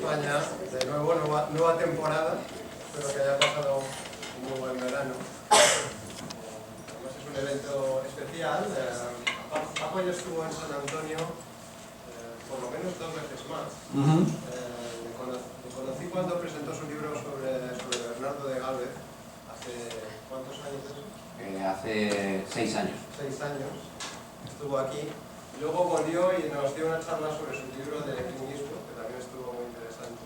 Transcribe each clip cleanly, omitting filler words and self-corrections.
España, de nuevo, nueva temporada, espero que haya pasado un muy buen verano. Además es un evento especial. Paco ya estuvo en San Antonio por lo menos 2 veces más. Le conocí cuando presentó su libro sobre Bernardo de Gálvez, hace ¿cuántos años es? Hace 6 años. 6 años estuvo aquí. Luego volvió y nos dio una charla sobre su libro de feminismo, que también estuvo muy interesante.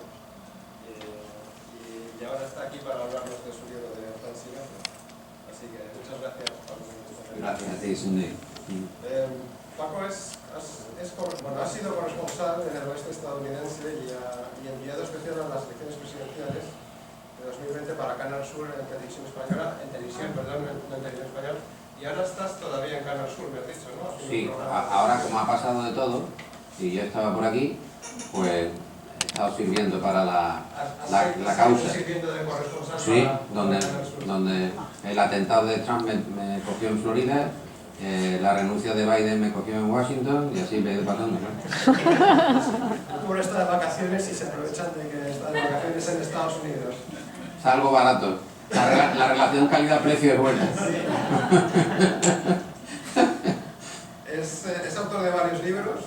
Y ahora está aquí para hablarnos de su libro de Francina. Así que muchas gracias, Paco. Gracias a ti, Sunday. Paco ha sido corresponsal en el oeste estadounidense y enviado especial a las elecciones presidenciales de 2020 para Canal Sur en televisión española, no en televisión española. Y ahora estás todavía en Canal Sur, me has dicho, ¿no? Sí, ahora como ha pasado de todo, y yo estaba por aquí, pues he estado sirviendo para la causa. Sirviendo de corresponsal sí, para Canal Sur. donde el atentado de Trump me cogió en Florida, la renuncia de Biden me cogió en Washington, y así me he ido pasando, ¿no? Uno está de vacaciones y se aprovechan de que está de vacaciones en Estados Unidos. Es algo barato. La relación calidad-precio es buena. Sí. Es autor de varios libros.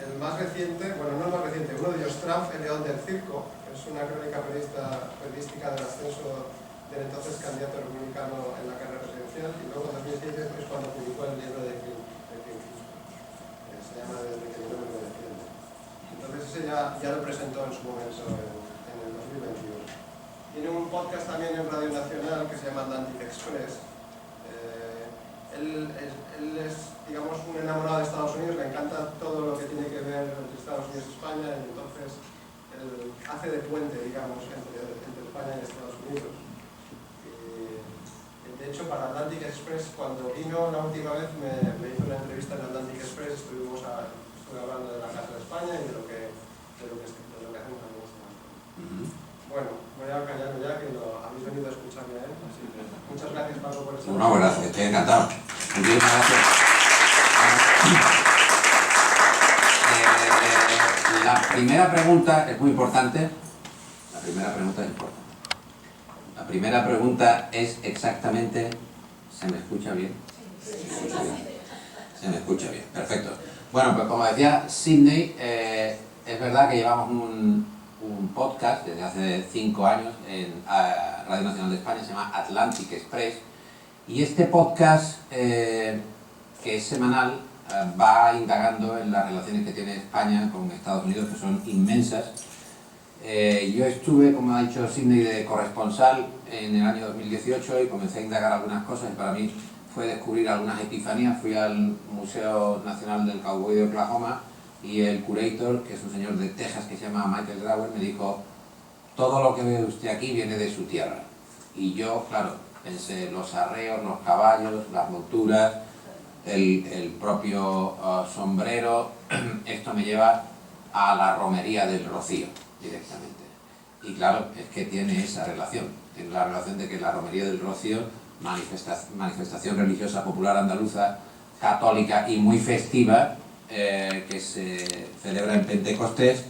El más reciente, bueno, no el más reciente, uno de ellos, Trump, el león del circo, es una crónica periodística del ascenso del entonces candidato republicano en la carrera presidencial, y luego en 2006 es cuando publicó el libro de Clint Eastwood. Se llama Desde que no me defiende. Entonces ese ya lo presentó en su momento en el 2021. Tiene un podcast también en Radio Nacional que se llama Atlantic Express. Él es, digamos, un enamorado de Estados Unidos, le encanta todo lo que tiene que ver entre Estados Unidos y España, y entonces él hace de puente, digamos, entre España y Estados Unidos. De hecho, para Atlantic Express, cuando vino la última vez, me hizo una entrevista en Atlantic Express, estuve hablando de la Casa de España y de lo que hacemos en este momento. Bueno, voy a callarme ya, que habéis venido a escucharme a él, así que muchas gracias, Paco, por estar. No, gracias, estoy encantado. Muchísimas gracias. La primera pregunta es muy importante. La primera pregunta es exactamente, ¿se me escucha bien? Se me escucha bien, perfecto. Bueno, pues como decía Sydney, es verdad que llevamos un podcast desde hace 5 años en Radio Nacional de España, se llama Atlantic Express, y este podcast, que es semanal, va indagando en las relaciones que tiene España con Estados Unidos, que son inmensas. Yo estuve, como ha dicho Sydney, de corresponsal en el año 2018 y comencé a indagar algunas cosas, y para mí fue descubrir algunas epifanías. Fui al Museo Nacional del Cowboy de Oklahoma y el curator, que es un señor de Texas que se llama Michael Grauer, me dijo: todo lo que ve usted aquí viene de su tierra. Y yo, claro, pensé, los arreos, los caballos, las monturas, el propio sombrero, esto me lleva a la romería del Rocío directamente. Y claro, es que tiene esa relación, tiene la relación de que la romería del Rocío, manifestación religiosa popular andaluza, católica y muy festiva, que se celebra en Pentecostés,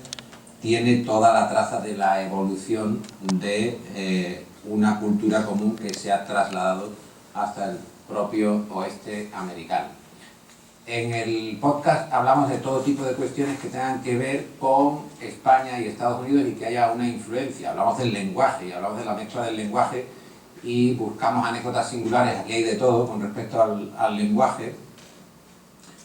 tiene toda la traza de la evolución de una cultura común que se ha trasladado hasta el propio oeste americano. En el podcast hablamos de todo tipo de cuestiones que tengan que ver con España y Estados Unidos y que haya una influencia. Hablamos del lenguaje y hablamos de la mezcla del lenguaje y buscamos anécdotas singulares. Aquí hay de todo con respecto al lenguaje.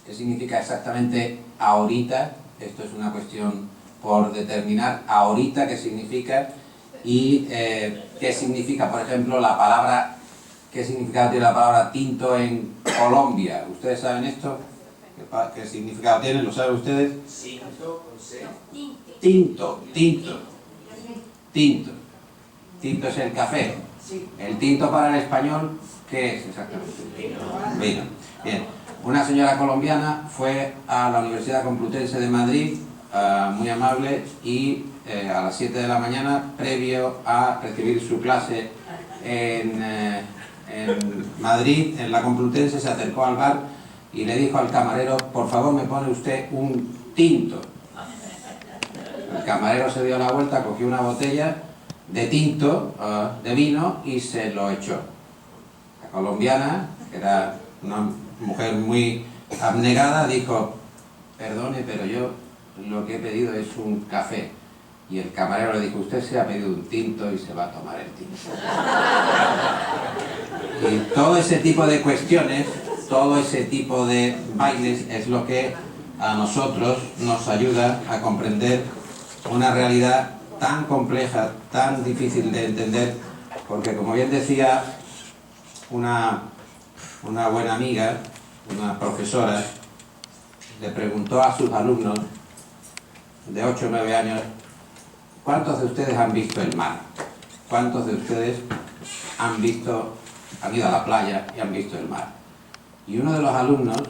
¿Qué significa exactamente ahorita? Esto es una cuestión por determinar. Ahorita, ¿qué significa? Y qué significa, por ejemplo, la palabra, qué significado tiene la palabra tinto en Colombia. ¿Ustedes saben esto? ¿Qué significado tiene? ¿Lo saben ustedes? Tinto con C. Tinto. Tinto es el café. El tinto para el español, ¿qué es exactamente? Vino. Bien. Una señora colombiana fue a la Universidad Complutense de Madrid, muy amable, y a las 7 de la mañana, previo a recibir su clase en Madrid, en la Complutense, se acercó al bar y le dijo al camarero: por favor, me pone usted un tinto. camarero se dio la vuelta, cogió una botella de tinto, de vino, y se lo echó. La colombiana, que era una mujer muy abnegada, dijo: perdone, pero yo lo que he pedido es un café. Y el camarero le dijo: usted se ha pedido un tinto y se va a tomar el tinto. Y todo ese tipo de cuestiones, todo ese tipo de bailes es lo que a nosotros nos ayuda a comprender una realidad tan compleja, tan difícil de entender, porque, como bien decía una buena amiga, una profesora, le preguntó a sus alumnos de 8 o 9 años: ¿cuántos de ustedes han visto el mar? ¿Cuántos de ustedes han ido a la playa y han visto el mar? Y uno de los alumnos,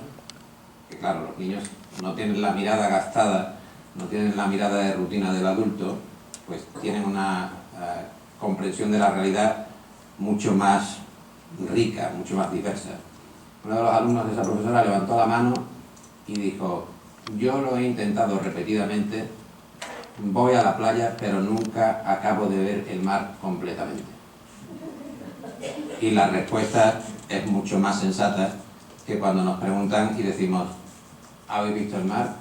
que claro, los niños no tienen la mirada gastada, no tienen la mirada de rutina del adulto, pues tienen una comprensión de la realidad mucho más rica, mucho más diversa. Uno de los alumnos de esa profesora levantó la mano y dijo: yo lo he intentado repetidamente, voy a la playa, pero nunca acabo de ver el mar completamente. Y la respuesta es mucho más sensata que cuando nos preguntan y decimos: ¿habéis visto el mar?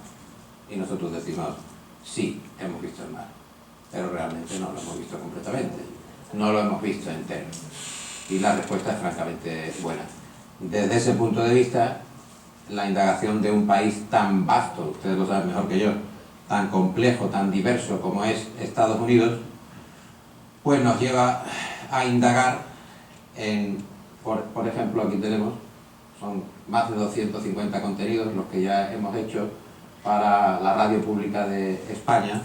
Y nosotros decimos: sí, hemos visto el mar, pero realmente no lo hemos visto completamente, no lo hemos visto entero. Y la respuesta es francamente buena. Desde ese punto de vista, la indagación de un país tan vasto, ustedes lo saben mejor que yo, tan complejo, tan diverso como es Estados Unidos, pues nos lleva a indagar en, por ejemplo, aquí tenemos, son más de 250 contenidos los que ya hemos hecho para la radio pública de España,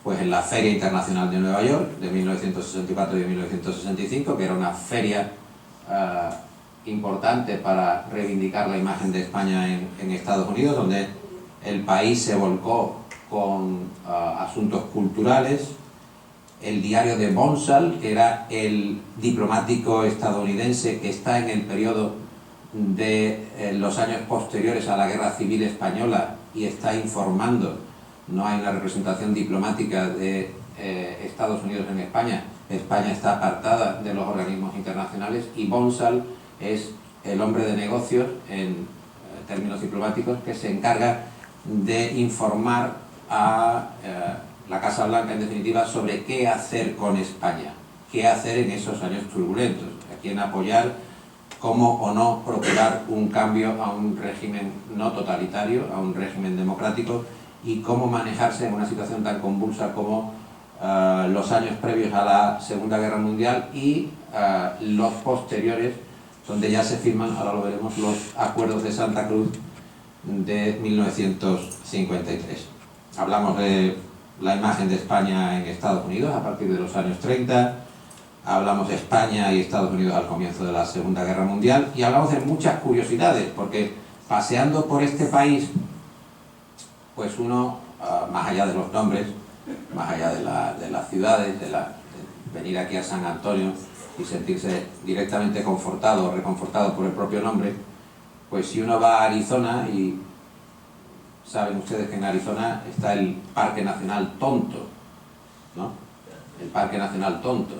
pues en la Feria Internacional de Nueva York de 1964 y 1965, que era una feria importante para reivindicar la imagen de España en Estados Unidos, donde el país se volcó con asuntos culturales. El diario de Bonsall, que era el diplomático estadounidense que está en el periodo de los años posteriores a la Guerra Civil Española y está informando. No hay una representación diplomática de Estados Unidos en España. España está apartada de los organismos internacionales, y Bonsall es el hombre de negocios, en términos diplomáticos, que se encarga de informar a la Casa Blanca, en definitiva, sobre qué hacer con España, qué hacer en esos años turbulentos, a quién apoyar, cómo o no procurar un cambio a un régimen no totalitario, a un régimen democrático, y cómo manejarse en una situación tan convulsa como los años previos a la Segunda Guerra Mundial y los posteriores, donde ya se firman, ahora lo veremos, los acuerdos de Santa Cruz de 1953. Hablamos de la imagen de España en Estados Unidos a partir de los años 30, hablamos de España y Estados Unidos al comienzo de la Segunda Guerra Mundial, y hablamos de muchas curiosidades, porque paseando por este país, pues uno, más allá de los nombres, más allá de las ciudades, de venir aquí a San Antonio y sentirse directamente confortado o reconfortado por el propio nombre, pues si uno va a Arizona, y saben ustedes que en Arizona está el Parque Nacional Tonto, ¿no? El Parque Nacional Tonto.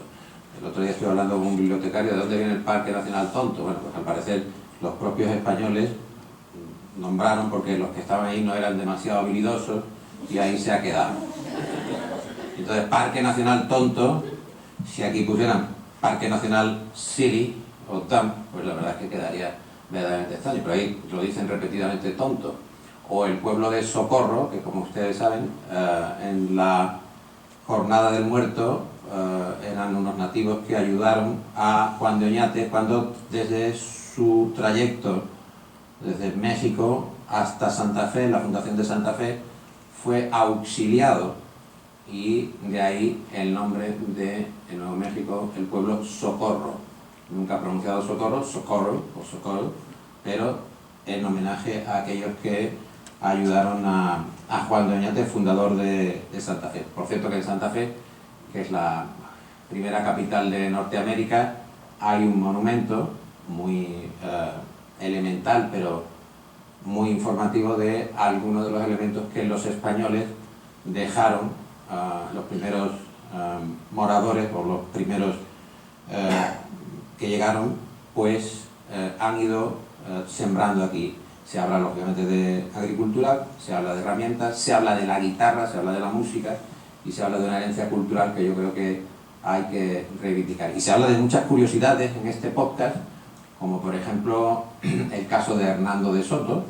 El otro día estuve hablando con un bibliotecario de dónde viene el Parque Nacional Tonto. Bueno, pues al parecer los propios españoles nombraron porque los que estaban ahí no eran demasiado habilidosos y ahí se ha quedado. Entonces, Parque Nacional Tonto, si aquí pusieran Parque Nacional Silly o Dumb, pues la verdad es que quedaría verdaderamente extraño, pero ahí lo dicen repetidamente tonto. O el pueblo de Socorro, que como ustedes saben, en la Jornada del Muerto eran unos nativos que ayudaron a Juan de Oñate cuando desde su trayecto desde México hasta Santa Fe, la fundación de Santa Fe, fue auxiliado, y de ahí el nombre de, en Nuevo México, el pueblo Socorro. Nunca pronunciado Socorro, Socorro o Socorro, pero en homenaje a aquellos que ayudaron a Juan de Oñate, fundador de Santa Fe. Por cierto que en Santa Fe, que es la primera capital de Norteamérica, hay un monumento muy elemental, pero muy informativo de algunos de los elementos que los españoles dejaron los primeros moradores o los primeros que llegaron, pues han ido sembrando aquí. Se habla lógicamente de agricultura, se habla de herramientas, se habla de la guitarra, se habla de la música y se habla de una herencia cultural que yo creo que hay que reivindicar. Y se habla de muchas curiosidades en este podcast, como por ejemplo el caso de Hernando de Soto,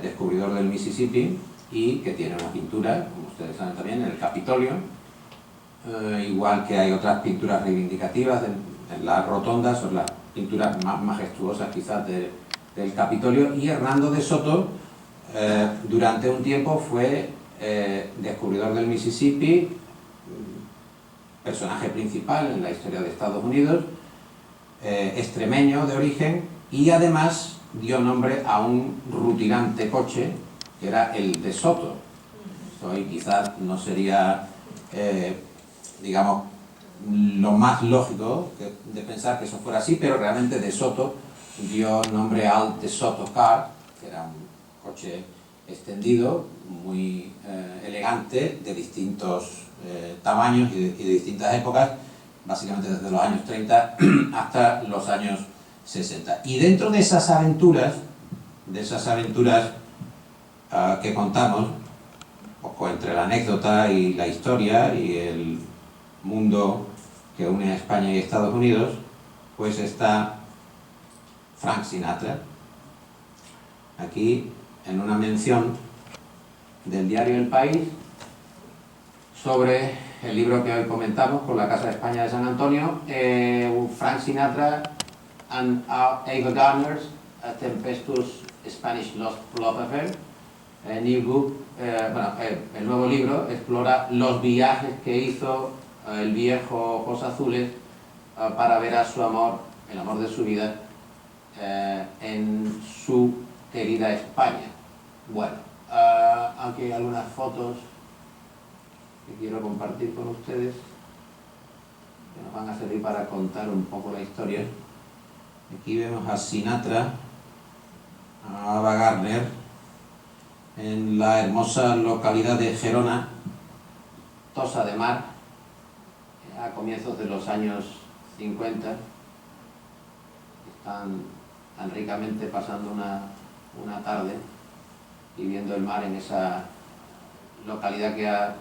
descubridor del Mississippi, y que tiene una pintura, como ustedes saben también, en el Capitolio, igual que hay otras pinturas reivindicativas en las rotondas, son las pinturas más majestuosas quizás del Capitolio. Y Hernando de Soto durante un tiempo fue descubridor del Mississippi, personaje principal en la historia de Estados Unidos, extremeño de origen, y además dio nombre a un rutilante coche que era el de Soto. Esto ahí quizás no sería, digamos, lo más lógico de pensar que eso fuera así, pero realmente de Soto dio nombre al de Soto Car, que era un coche extendido, muy elegante, de distintos tamaños y de distintas épocas, básicamente desde los años 30 hasta los años 60. Y dentro de esas aventuras que contamos, un poco entre la anécdota y la historia y el mundo que une a España y Estados Unidos, pues está Frank Sinatra, aquí en una mención del diario El País sobre el libro que hoy comentamos, Con la Casa de España de San Antonio, Frank Sinatra and Ava Gardner's A Tempestuous Spanish Love Affair. El nuevo libro explora los viajes que hizo el viejo Ojos Azules para ver a su amor, el amor de su vida, en su querida España. Bueno, aunque hay algunas fotos que quiero compartir con ustedes que nos van a servir para contar un poco la historia. Aquí vemos a Sinatra, a Ava Gardner, en la hermosa localidad de Gerona, Tossa de Mar, a comienzos de los años 50. Están tan ricamente pasando una tarde y viendo el mar en esa localidad que ha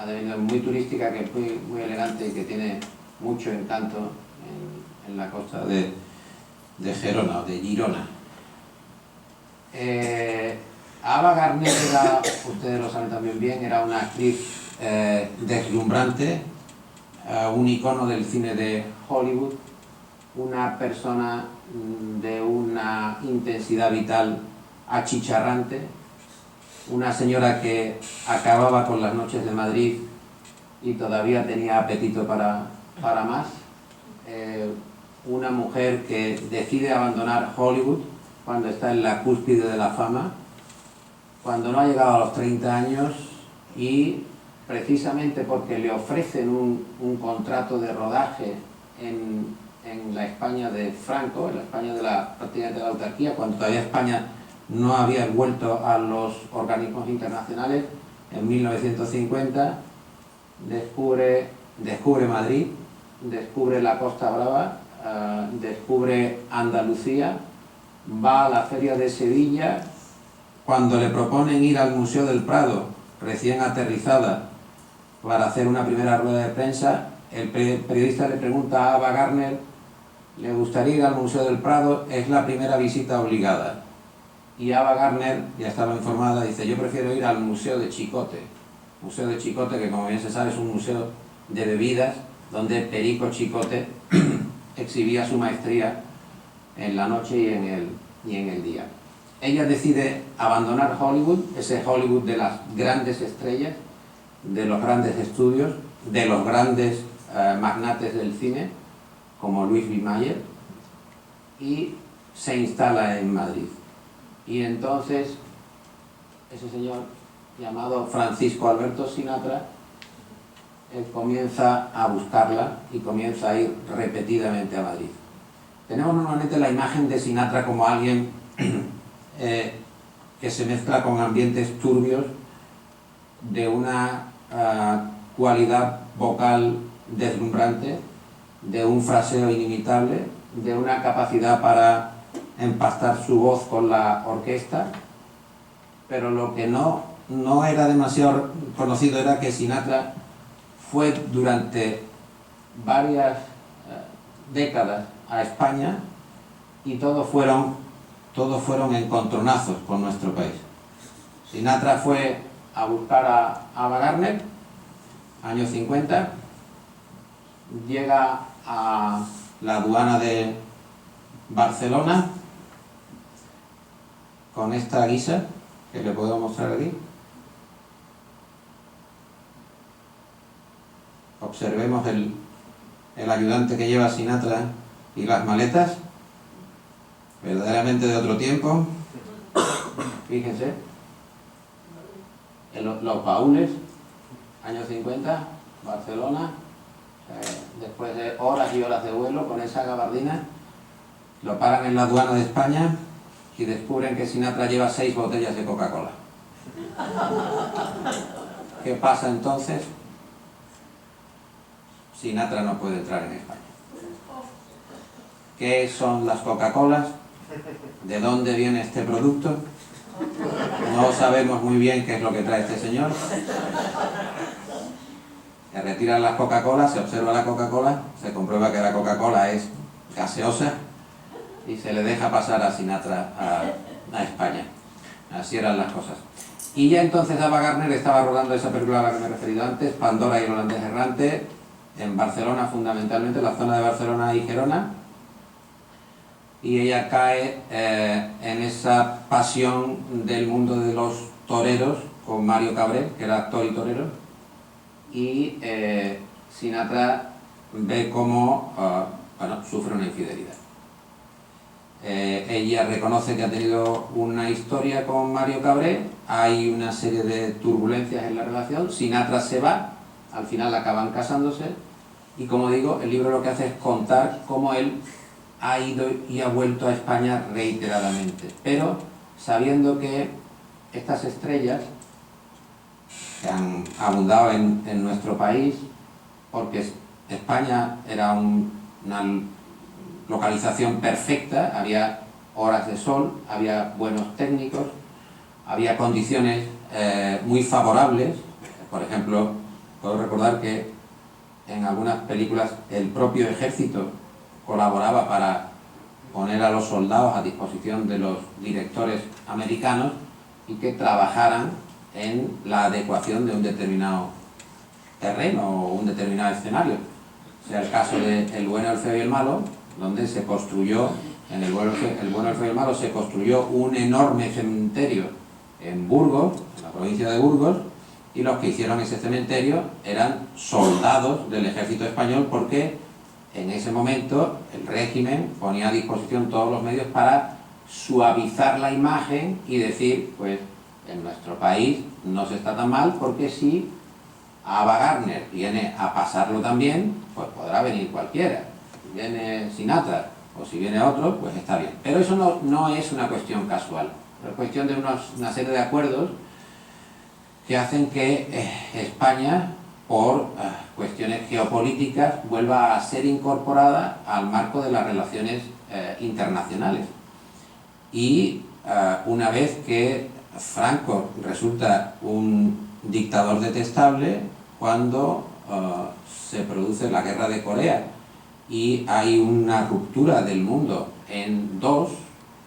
devenido muy turística, que es muy elegante y que tiene mucho encanto en la costa de Gerona o de Girona. Ava Gardner era, ustedes lo saben también bien, era una actriz deslumbrante, un icono del cine de Hollywood, una persona de una intensidad vital achicharrante, una señora que acababa con las noches de Madrid y todavía tenía apetito para más, una mujer que decide abandonar Hollywood cuando está en la cúspide de la fama, cuando no ha llegado a los 30 años, y precisamente porque le ofrecen un contrato de rodaje en la España de Franco, en la España prácticamente de la autarquía, cuando todavía España no había vuelto a los organismos internacionales, en 1950 descubre Madrid, descubre la Costa Brava, descubre Andalucía, va a la Feria de Sevilla. Cuando le proponen ir al Museo del Prado, recién aterrizada, para hacer una primera rueda de prensa, el periodista le pregunta a Ava Gardner, ¿le gustaría ir al Museo del Prado? Es la primera visita obligada. Y Ava Gardner, ya estaba informada, dice, yo prefiero ir al Museo de Chicote. Museo de Chicote, que como bien se sabe es un museo de bebidas, donde Perico Chicote exhibía su maestría en la noche y en el día. Ella decide abandonar Hollywood, ese Hollywood de las grandes estrellas, de los grandes estudios, de los grandes magnates del cine, como Louis B. Mayer, y se instala en Madrid. Y entonces ese señor llamado Francisco Alberto Sinatra comienza a buscarla y comienza a ir repetidamente a Madrid. Tenemos normalmente la imagen de Sinatra como alguien que se mezcla con ambientes turbios, de una cualidad vocal deslumbrante, de un fraseo inimitable, de una capacidad para empastar su voz con la orquesta, pero lo que no era demasiado conocido era que Sinatra fue durante varias décadas a España y todos fueron encontronazos con nuestro país. Sinatra fue a buscar a Ava Gardner, años 50, llega a la aduana de Barcelona con esta guisa que le puedo mostrar aquí. Observemos el ayudante que lleva a Sinatra y las maletas, verdaderamente de otro tiempo. Fíjense, los baúles, años 50, Barcelona, después de horas y horas de vuelo con esa gabardina, lo paran en la aduana de España y descubren que Sinatra lleva 6 botellas de Coca-Cola. ¿Qué pasa entonces? Sinatra no puede entrar en España. ¿Qué son las Coca-Colas? ¿De dónde viene este producto? No sabemos muy bien qué es lo que trae este señor. Se retiran las Coca-Colas, se observa la Coca-Cola, se comprueba que la Coca-Cola es gaseosa y se le deja pasar a Sinatra a España. Así eran las cosas. Y ya entonces Ava Gardner estaba rodando esa película a la que me he referido antes, Pandora y el holandés errante, en Barcelona fundamentalmente, en la zona de Barcelona y Gerona, y ella cae en esa pasión del mundo de los toreros con Mario Cabré, que era actor y torero, y Sinatra ve cómo sufre una infidelidad. Ella reconoce que ha tenido una historia con Mario Cabré, hay una serie de turbulencias en la relación, Sinatra se va, al final acaban casándose, y como digo, el libro lo que hace es contar cómo él ha ido y ha vuelto a España reiteradamente, pero sabiendo que estas estrellas que han abundado en nuestro país, porque España era una localización perfecta, había horas de sol, había buenos técnicos, había condiciones muy favorables. Por ejemplo, puedo recordar que en algunas películas el propio ejército colaboraba para poner a los soldados a disposición de los directores americanos y que trabajaran en la adecuación de un determinado terreno o un determinado escenario. O sea, el caso de El bueno, el feo y el malo, donde se construyó, en El bueno, el feo y el malo, se construyó un enorme cementerio en Burgos, en la provincia de Burgos, y los que hicieron ese cementerio eran soldados del ejército español, porque en ese momento el régimen ponía a disposición todos los medios para suavizar la imagen y decir, pues en nuestro país no se está tan mal, porque si Ava Gardner viene a pasarlo también, pues podrá venir cualquiera. Si viene Sinatra o si viene otro, pues está bien. Pero eso no es una cuestión casual, es cuestión de una serie de acuerdos que hacen que España, por cuestiones geopolíticas, vuelva a ser incorporada al marco de las relaciones internacionales. Y una vez que Franco resulta un dictador detestable, cuando se produce la guerra de Corea y hay una ruptura del mundo en dos,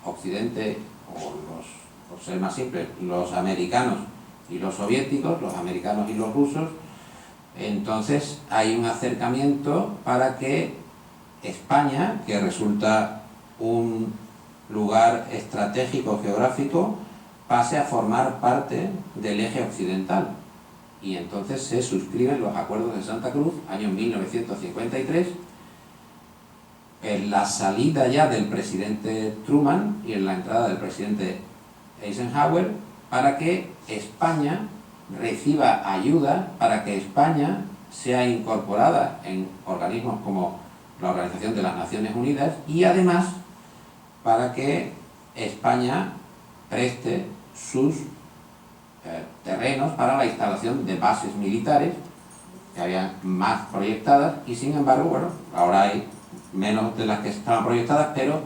Occidente, o por ser más simple, los americanos y los soviéticos, los americanos y los rusos, entonces hay un acercamiento para que España, que resulta un lugar estratégico geográfico, pase a formar parte del eje occidental. Y entonces se suscriben los acuerdos de Santa Cruz, año 1953, en la salida ya del presidente Truman y en la entrada del presidente Eisenhower, para que España reciba ayuda, para que España sea incorporada en organismos como la Organización de las Naciones Unidas, y además para que España preste sus terrenos para la instalación de bases militares que habían más proyectadas, y sin embargo, bueno, ahora hay menos de las que estaban proyectadas, pero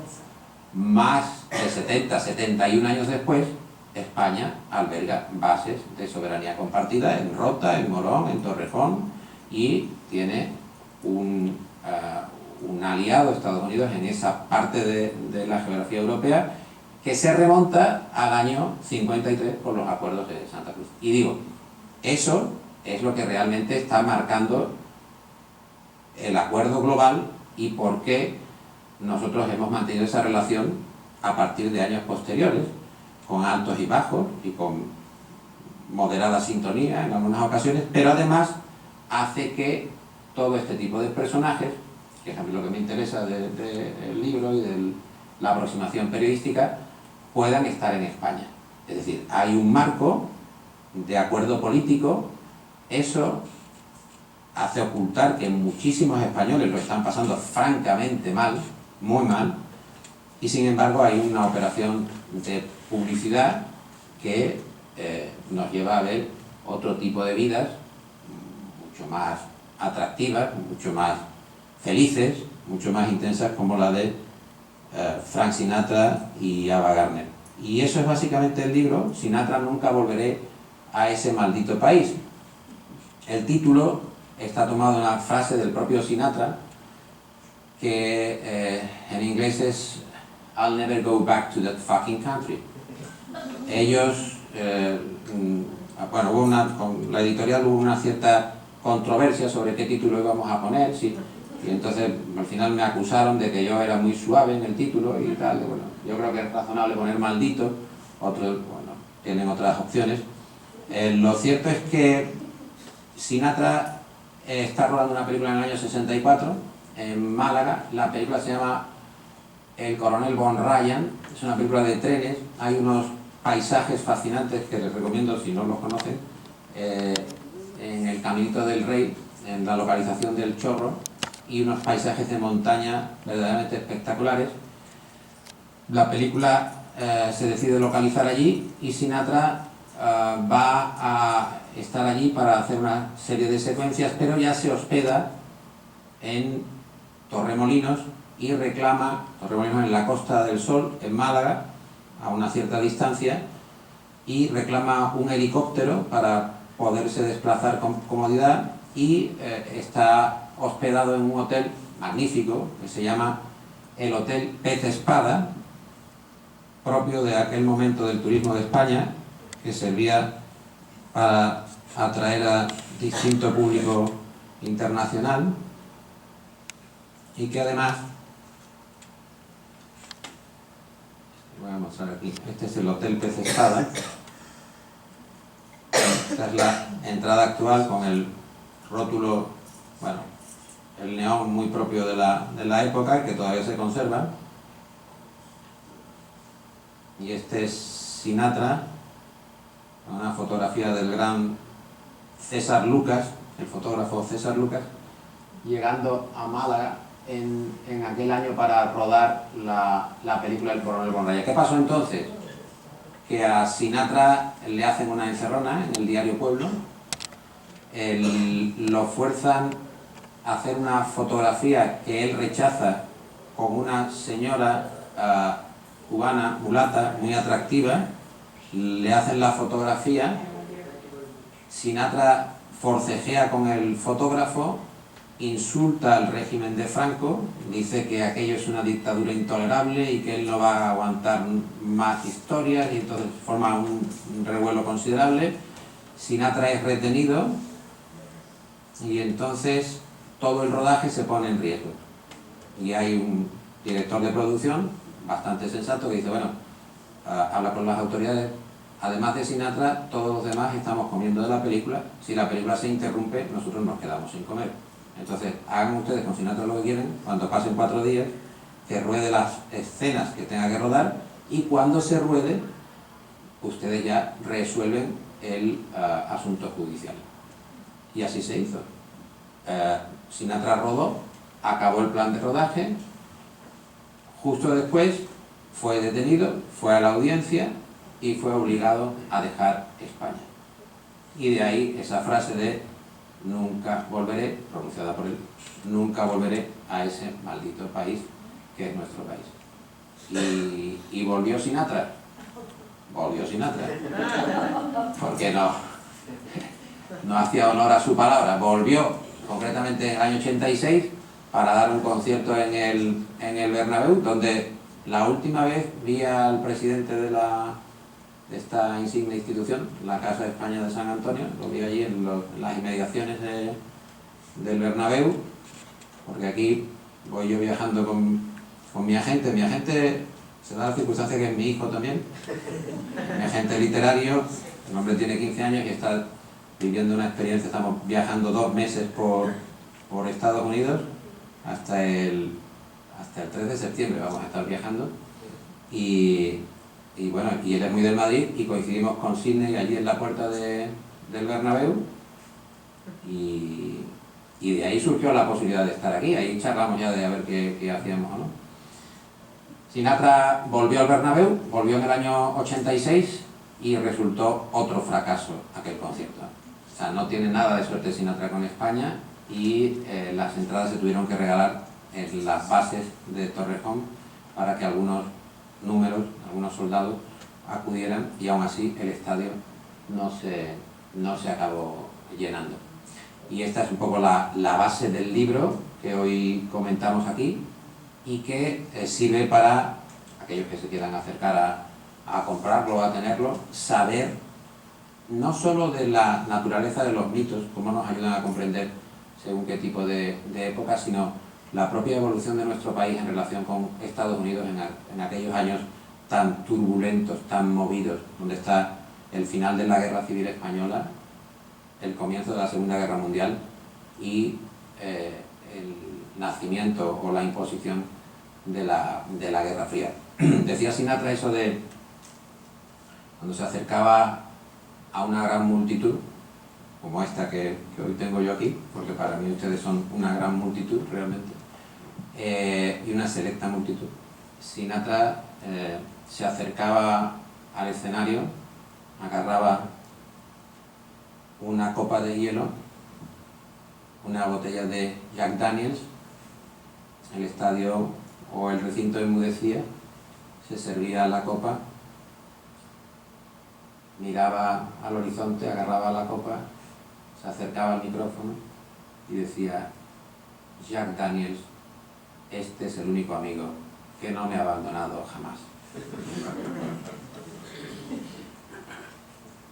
más de 70, 71 años después, España alberga bases de soberanía compartida en Rota, en Morón, en Torrejón, y tiene un aliado, Estados Unidos, en esa parte de la geografía europea, que se remonta al año 53 por los acuerdos de Santa Cruz. Y digo, eso es lo que realmente está marcando el acuerdo global y por qué nosotros hemos mantenido esa relación a partir de años posteriores, con altos y bajos y con moderada sintonía en algunas ocasiones, pero además hace que todo este tipo de personajes, que es a mí lo que me interesa del libro y de la aproximación periodística, puedan estar en España. Es decir, hay un marco de acuerdo político. Eso hace ocultar que muchísimos españoles lo están pasando francamente mal, muy mal, y sin embargo hay una operación de publicidad que nos lleva a ver otro tipo de vidas mucho más atractivas, mucho más felices, mucho más intensas, como la de Frank Sinatra y Ava Gardner. Y eso es básicamente el libro, Sinatra nunca volveré a ese maldito país. El título está tomado de una frase del propio Sinatra, que en inglés es I'll never go back to that fucking country. Ellos, bueno, con la editorial hubo una cierta controversia sobre qué título íbamos a poner, sí, y entonces al final me acusaron de que yo era muy suave en el título y tal. Bueno, yo creo que es razonable poner maldito, otros, bueno, tienen otras opciones. Lo cierto es que Sinatra está rodando una película en el año 64 en Málaga. La película se llama El coronel Von Ryan, es una película de trenes. Hay unos paisajes fascinantes que les recomiendo si no los conocen, en el Caminito del Rey, en la localización del Chorro, y unos paisajes de montaña verdaderamente espectaculares. La película se decide localizar allí y Sinatra va a estar allí para hacer una serie de secuencias, pero ya se hospeda en Torremolinos y reclama, Torremolinos en la Costa del Sol, en Málaga, a una cierta distancia, y reclama un helicóptero para poderse desplazar con comodidad, y está hospedado en un hotel magnífico que se llama el Hotel Pez Espada, propio de aquel momento del turismo de España, que servía para atraer a distinto público internacional, y que además, voy a mostrar aquí, este es el Hotel Pez Espada. Esta es la entrada actual con el rótulo, bueno, el neón muy propio de la época, que todavía se conserva. Y este es Sinatra, una fotografía del gran César Lucas, el fotógrafo César Lucas, llegando a Málaga en aquel año para rodar la película El coronel Von Ryan. ¿Qué pasó entonces? Que a Sinatra le hacen una encerrona en el diario Pueblo, lo fuerzan a hacer una fotografía que él rechaza con una señora cubana, mulata, muy atractiva. Le hacen la fotografía, Sinatra forcejea con el fotógrafo, insulta al régimen de Franco, dice que aquello es una dictadura intolerable y que él no va a aguantar más historias, y entonces forma un revuelo considerable. Sinatra es retenido y entonces todo el rodaje se pone en riesgo. Y hay un director de producción bastante sensato que dice, bueno, habla con las autoridades, además de Sinatra, todos los demás estamos comiendo de la película, si la película se interrumpe, nosotros nos quedamos sin comer. Entonces, hagan ustedes con Sinatra lo que quieren, cuando pasen 4 días, que ruede las escenas que tenga que rodar, y cuando se ruede, ustedes ya resuelven el asunto judicial. Y así se hizo. Sinatra rodó, acabó el plan de rodaje, justo después fue detenido, fue a la audiencia y fue obligado a dejar España. Y de ahí esa frase de nunca volveré, pronunciada por él, nunca volveré a ese maldito país que es nuestro país. Y volvió Sinatra. Volvió Sinatra. Porque no hacía honor a su palabra. Volvió, concretamente en el año 86, para dar un concierto en el Bernabéu, donde la última vez vi al presidente de esta insigne institución, la Casa de España de San Antonio, lo vi allí en las inmediaciones del Bernabéu, porque aquí voy yo viajando con mi agente. Mi agente se da la circunstancia que es mi hijo también, mi agente literario. El hombre tiene 15 años y está viviendo una experiencia. Estamos viajando 2 meses por Estados Unidos hasta el 3 de septiembre vamos a estar viajando. Y bueno, y él es muy del Madrid y coincidimos con Sidney allí en la puerta del Bernabéu y de ahí surgió la posibilidad de estar aquí. Ahí charlamos ya de a ver qué hacíamos o no. Sinatra volvió al Bernabéu, volvió en el año 86 y resultó otro fracaso aquel concierto. O sea, no tiene nada de suerte Sinatra con España y las entradas se tuvieron que regalar en las bases de Torrejón para que algunos soldados acudieran, y aún así el estadio no se acabó llenando. Y esta es un poco la base del libro que hoy comentamos aquí y que sirve para aquellos que se quieran acercar a comprarlo, a tenerlo, saber no solo de la naturaleza de los mitos, cómo nos ayudan a comprender según qué tipo de época, sino la propia evolución de nuestro país en relación con Estados Unidos en aquellos años tan turbulentos, tan movidos, donde está el final de la Guerra Civil Española, el comienzo de la Segunda Guerra Mundial y el nacimiento o la imposición de la Guerra Fría. Decía Sinatra eso de cuando se acercaba a una gran multitud, como esta que hoy tengo yo aquí, porque para mí ustedes son una gran multitud realmente, y una selecta multitud. Sinatra se acercaba al escenario, agarraba una copa de hielo, una botella de Jack Daniels, el estadio o el recinto enmudecía, se servía la copa, miraba al horizonte, agarraba la copa, se acercaba al micrófono y decía: Jack Daniels, este es el único amigo que no me ha abandonado jamás.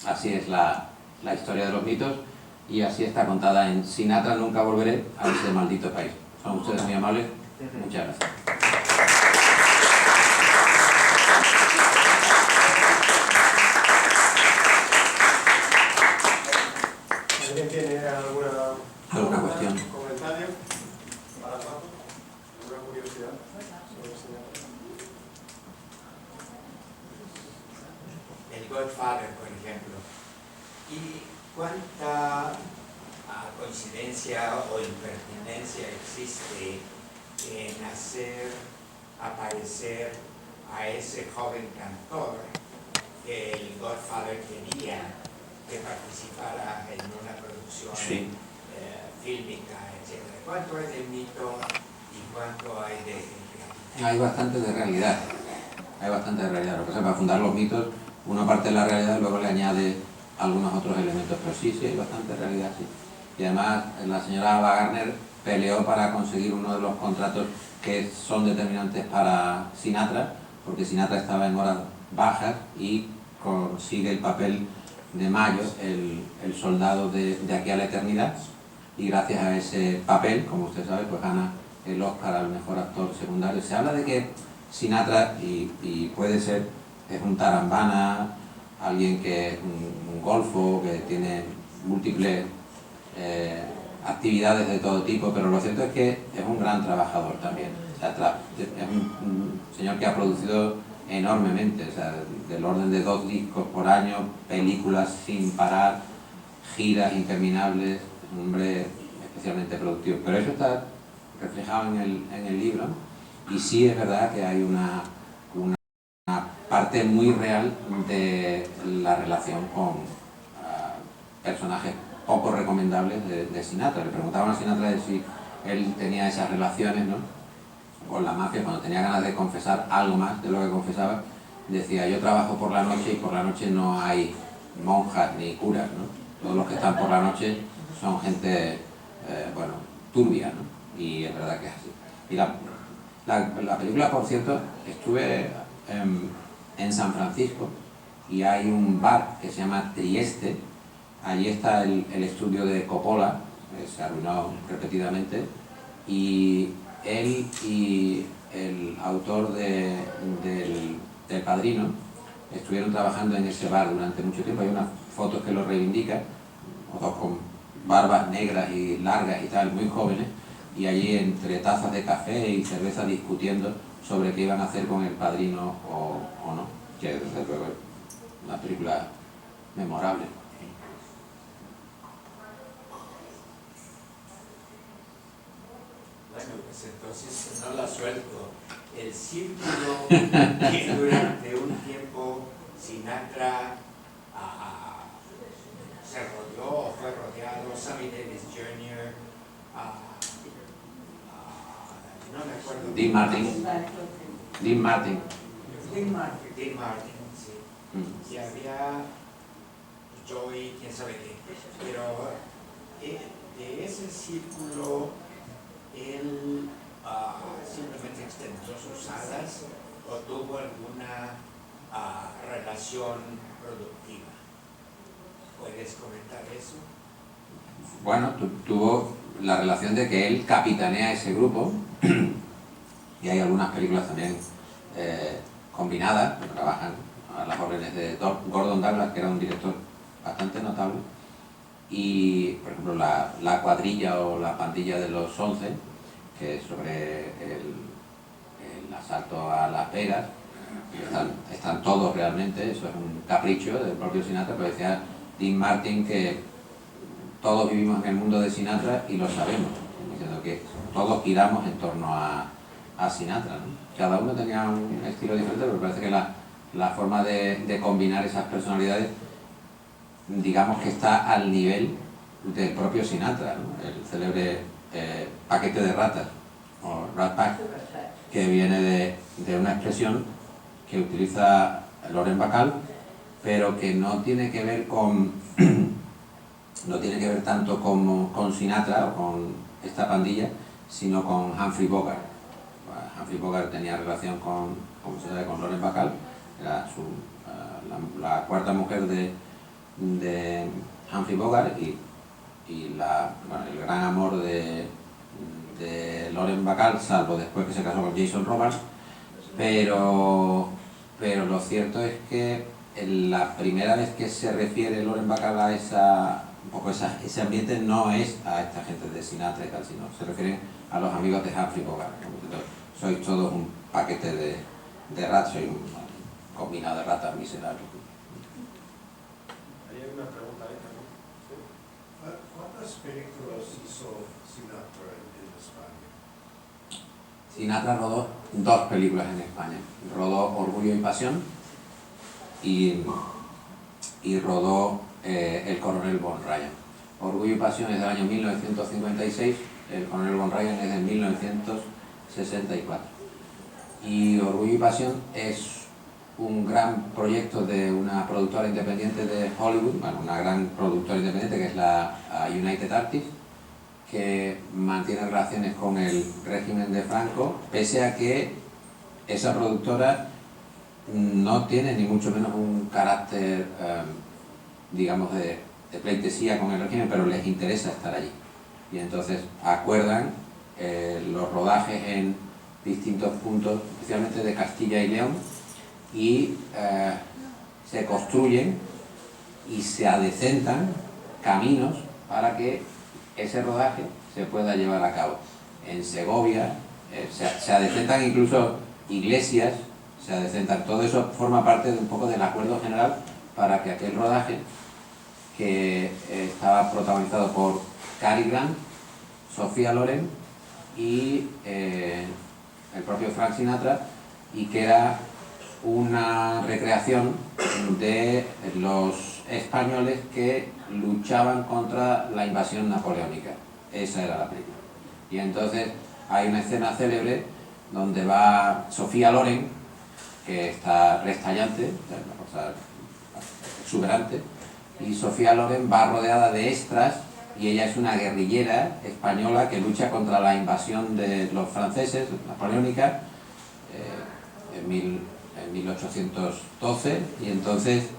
Así es la historia de los mitos y así está contada en Sinatra, nunca volveré a ese maldito país. Son ustedes muy amables. Muchas gracias. ¿Alguien tiene ¿Alguna cuestión? comentario para Paco? ¿Alguna curiosidad sobre Sinatra? El Godfather, por ejemplo. ¿Y cuánta coincidencia o impertinencia existe en hacer aparecer a ese joven cantor que el Godfather quería que participara en una producción fílmica, etc.? ¿Cuánto es de mito y cuánto hay de realidad? Hay bastante de realidad. Hay bastante de realidad. Lo que pasa es que para fundar los mitos, uno parte de la realidad y luego le añade algunos otros elementos. Pero sí, hay bastante realidad, sí. Y además, la señora Ava Gardner peleó para conseguir uno de los contratos que son determinantes para Sinatra, porque Sinatra estaba en horas bajas y consigue el papel de Mayo, el soldado de Aquí a la Eternidad, y gracias a ese papel, como usted sabe, pues gana el Oscar al mejor actor secundario. Se habla de que Sinatra, y puede ser, es un tarambana, alguien que es un golfo, que tiene múltiples actividades de todo tipo, pero lo cierto es que es un gran trabajador también. O sea, es un señor que ha producido enormemente, o sea, del orden de 2 discos por año, películas sin parar, giras interminables, un hombre especialmente productivo. Pero eso está reflejado en el libro, y sí es verdad que hay una parte muy real de la relación personajes poco recomendables de Sinatra. Le preguntaban a Sinatra de si él tenía esas relaciones, ¿no?, con la mafia. Cuando tenía ganas de confesar algo más de lo que confesaba, decía: yo trabajo por la noche y por la noche no hay monjas ni curas, ¿no? Todos los que están por la noche son gente, bueno, turbia, ¿no? Y es verdad que es así. Y la película, por cierto, estuve en San Francisco y hay un bar que se llama Trieste. Allí está el estudio de Coppola, que se arruinó repetidamente, y él y el autor del Padrino estuvieron trabajando en ese bar durante mucho tiempo. Hay unas fotos que lo reivindican, todos con barbas negras y largas y tal, muy jóvenes, y allí entre tazas de café y cerveza discutiendo sobre qué iban a hacer con El Padrino o no, que desde luego es una película memorable. Bueno, pues entonces no la suelto. El círculo que durante un tiempo Sinatra se rodeó o fue rodeado, Sammy Davis Jr., no me acuerdo. Dean Martin. Dean Martin. Dean Martin, sí. Y había Joey, quién sabe qué. Pero de ese círculo, él simplemente extendió sus alas o tuvo alguna relación productiva. ¿Puedes comentar eso? Bueno, tuvo la relación de que él capitanea ese grupo, y hay algunas películas también combinadas que trabajan a las órdenes de Gordon Douglas, que era un director bastante notable. Y por ejemplo la cuadrilla o la pandilla de los 11, que es sobre el asalto a Las Vegas, están todos realmente, eso es un capricho del propio Sinatra, pero decía Dean Martin que todos vivimos en el mundo de Sinatra y lo sabemos, diciendo que todos giramos en torno a Sinatra, ¿no? Cada uno tenía un estilo diferente, pero parece que la forma de combinar esas personalidades, digamos que está al nivel del propio Sinatra, ¿no? El célebre paquete de ratas, o Rat Pack, que viene de una expresión que utiliza Lauren Bacall, pero que no tiene que ver no tiene que ver tanto con Sinatra o con esta pandilla, sino con Humphrey Bogart. Humphrey Bogart tenía relación con Lauren Bacall, era la cuarta mujer de Humphrey Bogart, y el gran amor de Lauren Bacall, salvo después que se casó con Jason Robards. Pero lo cierto es que la primera vez que se refiere Lauren Bacall a ese ambiente no es a esta gente de Sinatra y tal, sino se refieren a los amigos de Humphrey Bogart. Sois todos un paquete de ratas, sois un combinado de ratas miserables. Hay una pregunta ahí también. ¿Sí? ¿Cuántas películas hizo Sinatra en España? Sinatra rodó 2 películas en España. Rodó Orgullo y Pasión y rodó El Coronel Von Ryan. Orgullo y Pasión es del año 1956, El Coronel Von Ryan es de 1964. Y Orgullo y Pasión es un gran proyecto de una productora independiente de Hollywood, bueno, una gran productora independiente que es la United Artists, que mantiene relaciones con el régimen de Franco, pese a que esa productora no tiene ni mucho menos un carácter, digamos, de pleitesía con el régimen, pero les interesa estar allí. Y entonces acuerdan los rodajes en distintos puntos, especialmente de Castilla y León, y se construyen y se adecentan caminos para que ese rodaje se pueda llevar a cabo. En Segovia se adecentan incluso iglesias, se adecentan, todo eso forma parte de un poco del acuerdo general para que aquel rodaje, que estaba protagonizado por Cary Grant, Sofía Loren y el propio Frank Sinatra, y que era una recreación de los españoles que luchaban contra la invasión napoleónica. Esa era la película. Y entonces hay una escena célebre donde va Sofía Loren, que está restallante, una cosa exuberante, y Sofía Loren va rodeada de extras y ella es una guerrillera española que lucha contra la invasión de los franceses, napoleónica, en 1812, y entonces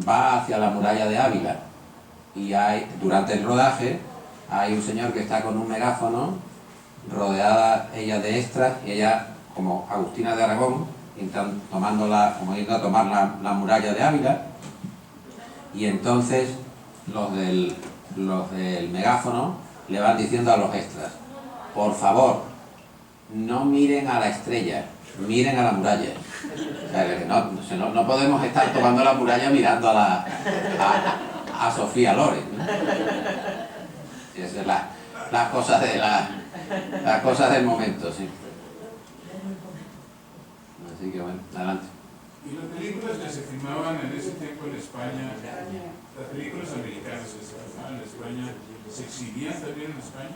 va hacia la muralla de Ávila y durante el rodaje hay un señor que está con un megáfono, rodeada ella de extras, y ella, como Agustina de Aragón, como yendo a tomar la muralla de Ávila, y entonces los del megáfono le van diciendo a los extras: por favor, no miren a la estrella, miren a la muralla. O sea, que no podemos estar tomando la muralla mirando a Sofía Loren, ¿no? Esas son las cosas del momento, sí. Así que bueno, adelante. Y las películas que se filmaban en ese tiempo en España, las películas americanas que se filmaban en España, ¿se exhibían también en España?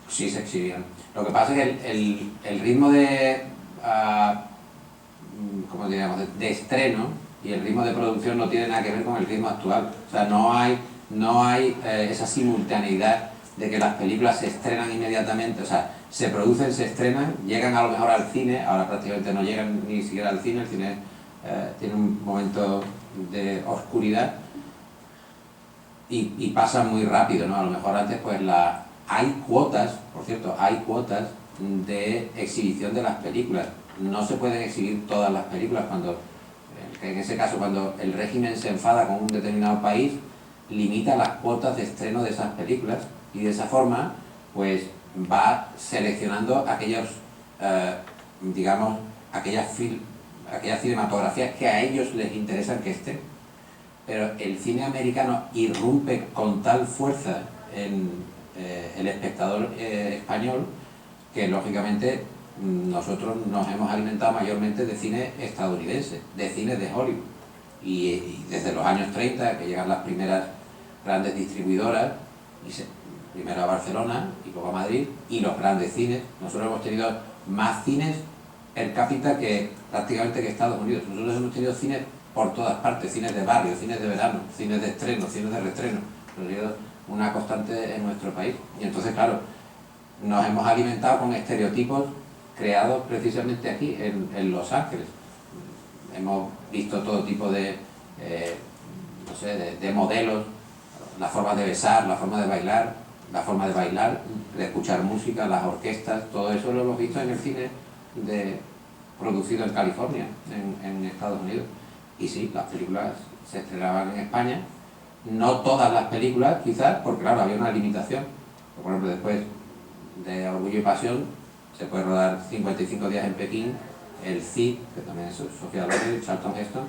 Sí, se exhibían. Lo que pasa es que el ritmo ¿cómo diríamos?, de estreno y el ritmo de producción no tiene nada que ver con el ritmo actual. O sea, no hay esa simultaneidad de que las películas se estrenan inmediatamente. O sea, se producen, se estrenan, llegan a lo mejor al cine, ahora prácticamente no llegan ni siquiera al cine, el cine tiene un momento de oscuridad y pasa muy rápido, ¿no? A lo mejor antes pues hay cuotas, por cierto, hay cuotas de exhibición de las películas. No se pueden exhibir todas las películas en ese caso, cuando el régimen se enfada con un determinado país, limita las cuotas de estreno de esas películas y de esa forma pues va seleccionando aquellas cinematografías que a ellos les interesan que estén. Pero el cine americano irrumpe con tal fuerza en el espectador español que lógicamente nosotros nos hemos alimentado mayormente de cine estadounidense, de cine de Hollywood. Y desde los años 30, que llegan las primeras grandes distribuidoras, primero a Barcelona y luego a Madrid, y los grandes cines, nosotros hemos tenido más cines per cápita que prácticamente que Estados Unidos. Nosotros hemos tenido cines por todas partes, cines de barrio, cines de verano, cines de estreno, cines de reestreno. Ha sido una constante en nuestro país. Y entonces, claro, nos hemos alimentado con estereotipos creados precisamente aquí, en Los Ángeles. Hemos visto todo tipo de modelos, la forma de besar, la forma de bailar, de escuchar música, las orquestas, todo eso lo hemos visto en el cine producido en California, en Estados Unidos. Y sí, las películas se estrenaban en España, no todas las películas quizás, porque claro, había una limitación. Por ejemplo, después de Orgullo y Pasión se puede rodar 55 días en Pekín, el Cid, que también es Sofía Loren, Charlton Heston,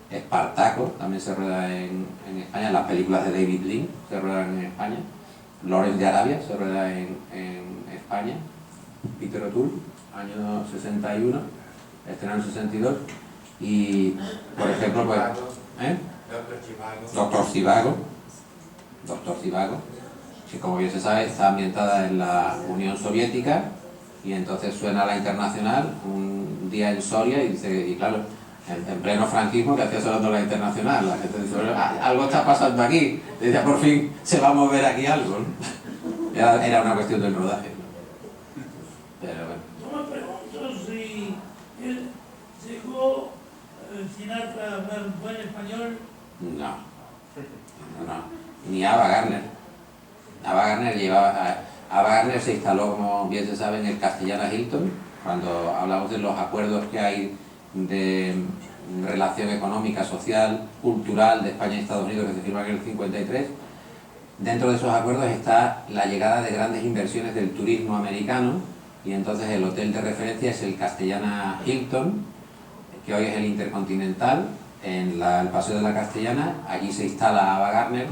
Espartaco también se rueda en España, las películas de David Lean se ruedan en España, Lawrence de Arabia se rueda en España, Peter O'Toole, año 61, estrenado en 62, y por ejemplo pues Doctor Zhivago, que como bien se sabe está ambientada en la Unión Soviética, y entonces suena la Internacional un día en Soria y claro, en pleno franquismo, que hacía sonando la Internacional, la gente dice, algo está pasando aquí, decía, por fin se va a mover aquí algo, ¿no? Era una cuestión del rodaje, ¿no? Pero bueno. Yo me pregunto si él llegó Sinatra a hablar buen español. No, ni Ava Gardner. Ava Gardner se instaló, como bien se sabe, en el Castellana Hilton, cuando hablamos de los acuerdos que hay de relación económica, social, cultural de España y Estados Unidos que se firman en el 53. Dentro de esos acuerdos está la llegada de grandes inversiones del turismo americano, y entonces el hotel de referencia es el Castellana Hilton, que hoy es el Intercontinental, en el Paseo de la Castellana. Allí se instala Ava Gardner,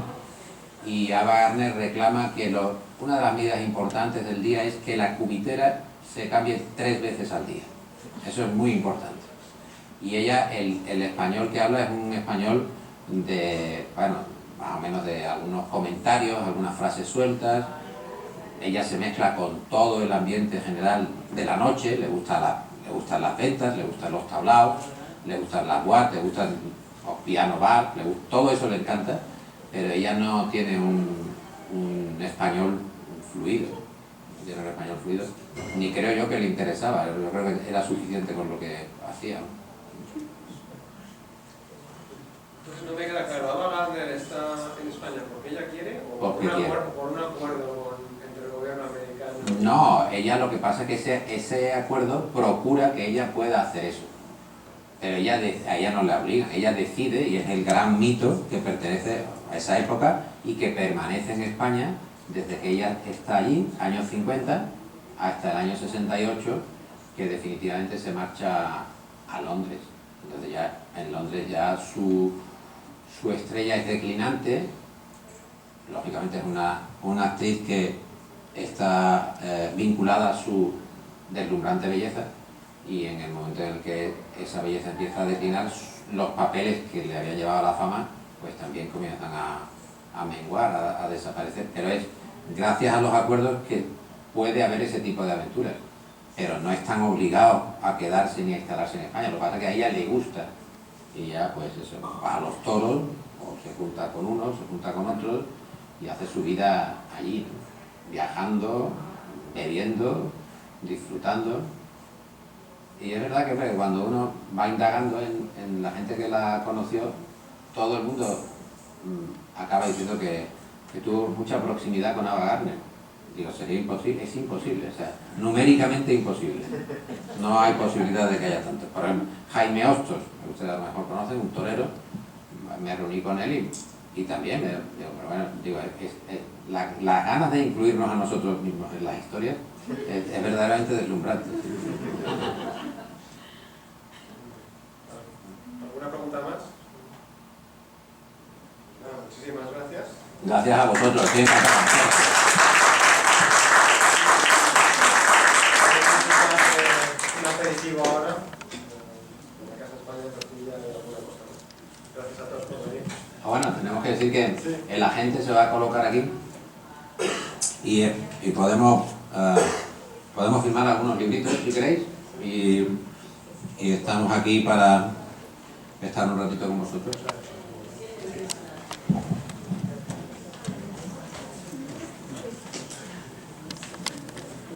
y Ava Gardner reclama que una de las medidas importantes del día es que la cubitera se cambie 3 veces al día. Eso es muy importante. Y ella, el español que habla es un español bueno, más o menos de algunos comentarios, algunas frases sueltas. Ella se mezcla con todo el ambiente general de la noche, le gustan las ventas, le gustan los tablaos, le gustan las boates, le gustan los piano bar, todo eso le encanta, pero ella no tiene un español fluido, no tiene un español fluido, ni creo yo que le interesaba, yo creo que era suficiente con lo que hacía, ¿no? Entonces no me queda claro, ¿Ava Gardner está en España porque ella quiere o Porque quiere. por un acuerdo entre el gobierno americano? No, ella lo que pasa es que ese acuerdo procura que ella pueda hacer eso. Pero a ella no le obliga, ella decide, y es el gran mito que pertenece a esa época y que permanece en España desde que ella está allí, años 50, hasta el año 68, que definitivamente se marcha a Londres. Entonces ya en Londres ya su estrella es declinante, lógicamente es una actriz que está vinculada a su deslumbrante belleza, y en el momento en el que esa belleza empieza a declinar, los papeles que le habían llevado a la fama pues también comienzan a menguar, a desaparecer, pero es gracias a los acuerdos que puede haber ese tipo de aventuras, pero no están obligados a quedarse ni a instalarse en España. Lo que pasa es que a ella le gusta y ya pues eso, va a los toros o se junta con unos, se junta con otros y hace su vida allí, ¿no? Viajando, bebiendo, disfrutando. Y es verdad que cuando uno va indagando en la gente que la conoció, todo el mundo acaba diciendo que tuvo mucha proximidad con Ava Gardner. Digo, sería imposible, es imposible, o sea, numéricamente imposible. No hay posibilidad de que haya tantos. Por ejemplo, Jaime Hostos, que ustedes a lo mejor conocen, un torero, me reuní con él y también, las ganas de incluirnos a nosotros mismos en las historias es verdaderamente deslumbrante. ¿Alguna pregunta más? No, muchísimas gracias. Gracias a vosotros. ¿Sí? Un aperitivo ahora en la Casa España de Tortilla de alguna cosa. Gracias a todos por venir. Bueno, tenemos que decir que el agente se va a colocar aquí y podemos firmar algunos libritos si queréis y estamos aquí para estar un ratito con vosotros.